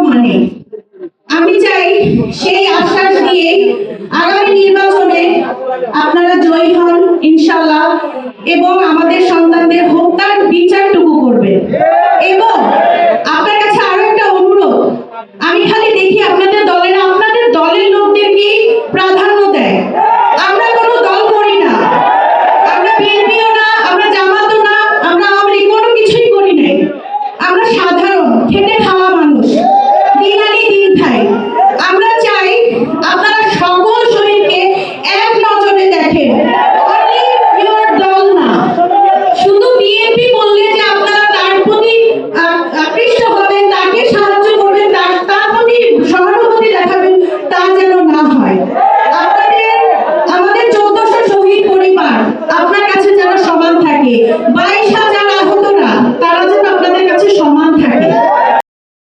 মানে। আমি চাই সেই আশ্বাস দিয়ে আগামী নির্বাচনে আপনারা জয়ী হন ইনশাআল্লাহ, এবং আমাদের সন্তানদের হত্যার বিচারটুকু করবেন।